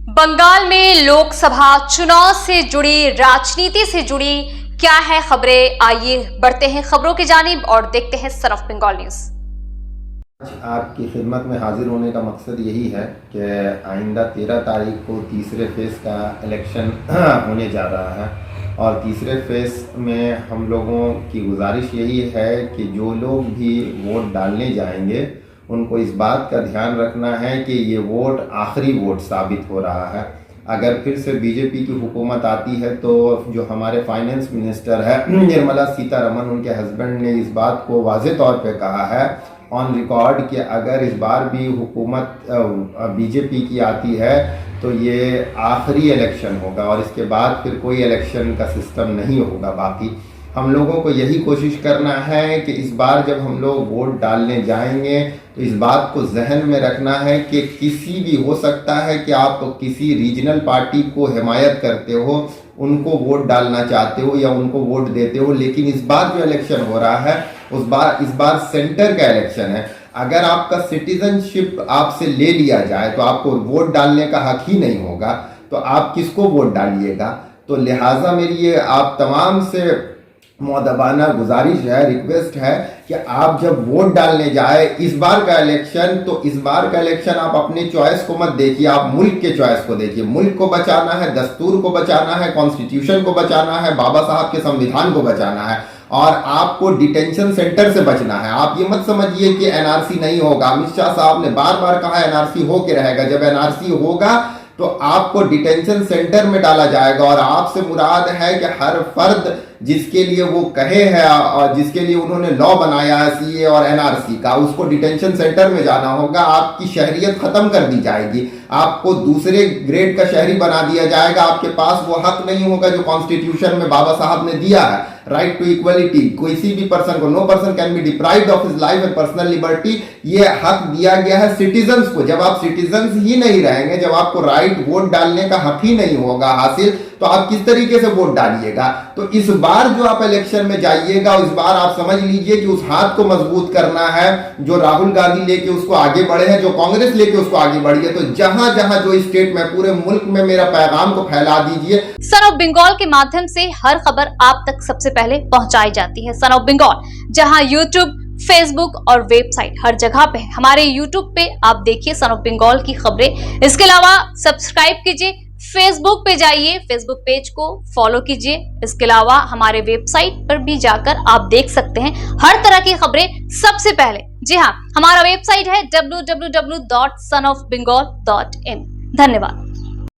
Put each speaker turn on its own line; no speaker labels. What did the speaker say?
बंगाल में लोकसभा चुनाव से जुड़ी, राजनीति से जुड़ी क्या है खबरें, आइए बढ़ते हैं खबरों की जानिब और देखते हैं सन ऑफ बंगाल न्यूज।
आपकी खिदमत में हाजिर होने का मकसद यही है कि आइंदा 13 तारीख को तीसरे फेज़ का इलेक्शन होने जा रहा है और तीसरे फेज़ में हम लोगों की गुजारिश यही है कि जो लोग भी वोट डालने जाएंगे उनको इस बात का ध्यान रखना है कि ये वोट आखिरी वोट साबित हो रहा है। अगर फिर से बीजेपी की हुकूमत आती है तो जो हमारे फाइनेंस मिनिस्टर है निर्मला सीतारमण, उनके हस्बैंड ने इस बात को वाज़े तौर पे कहा है ऑन रिकॉर्ड कि अगर इस बार भी हुकूमत बीजेपी की आती है तो ये आखिरी इलेक्शन होगा और इसके बाद फिर कोई इलेक्शन का सिस्टम नहीं होगा। बाकी हम लोगों को यही कोशिश करना है कि इस बार जब हम लोग वोट डालने जाएंगे तो इस बात को जहन में रखना है कि किसी भी हो सकता है कि आप किसी रीजनल पार्टी को हिमायत करते हो, उनको वोट डालना चाहते हो या उनको वोट देते हो, लेकिन इस बार जो इलेक्शन हो रहा है इस बार सेंटर का इलेक्शन है। अगर आपका सिटीजनशिप आपसे ले लिया जाए तो आपको वोट डालने का हक ही नहीं होगा, तो आप किसको वोट डालिएगा। तो लिहाजा मेरी ये आप तमाम से मुअद्दबाना गुजारिश है, रिक्वेस्ट है कि आप जब वोट डालने जाए इस बार का इलेक्शन, तो इस बार का इलेक्शन आप अपने चॉइस को मत देखिए, आप मुल्क के चॉइस को देखिए। मुल्क को बचाना है, दस्तूर को बचाना है, कॉन्स्टिट्यूशन को बचाना है, बाबा साहब के संविधान को बचाना है और आपको डिटेंशन सेंटर से बचना है। आप ये मत समझिए कि एनआरसी नहीं होगा। अमित शाह साहब ने बार बार कहा एनआरसी हो के रहेगा। जब एनआरसी होगा तो आपको डिटेंशन सेंटर में डाला जाएगा और आपसे मुराद है कि हर फर्द जिसके लिए वो कहे है और जिसके लिए उन्होंने लॉ बनाया है सीए और एनआरसी का, उसको डिटेंशन सेंटर में जाना होगा। आपकी शहरियत खत्म कर दी जाएगी, आपको दूसरे ग्रेड का शहरी बना दिया जाएगा। आपके पास वो हक नहीं होगा जो कॉन्स्टिट्यूशन में बाबा साहब ने दिया है, राइट टू इक्वलिटी। किसी भी पर्सन को, no person can be deprived of his life and personal liberty, ये हक दिया गया है सिटीजन्स को। जब आप सिटीजन्स ही नहीं रहेंगे, जब आपको राइट वोट डालने का हक ही नहीं होगा हासिल, तो आप किस तरीके से वोट डालिएगा। तो इस बार जो आप इलेक्शन में जाइएगा, इस बार आप समझ लीजिए कि उस हाथ को मजबूत करना है जो राहुल गांधी लेके उसको आगे बढ़े हैं, जो कांग्रेस लेके उसको आगे बढ़ी है। तो जहां जहां जो स्टेट में, पूरे मुल्क में मेरा पैगाम को फैला दीजिए।
सन ऑफ बंगाल के माध्यम से हर खबर आप तक सबसे पहले पहुंचाई जाती है। सन ऑफ बंगाल जहां यूट्यूब, फेसबुक और वेबसाइट हर जगह पे, हमारे यूट्यूब पे आप देखिए सन ऑफ बंगाल की खबरें। इसके अलावा सब्सक्राइब कीजिए, फेसबुक पे जाइए, फेसबुक पेज को फॉलो कीजिए। इसके अलावा हमारे वेबसाइट पर भी जाकर आप देख सकते हैं हर तरह की खबरें सबसे पहले। जी हाँ, हमारा वेबसाइट है www.sonofbengal.in। धन्यवाद।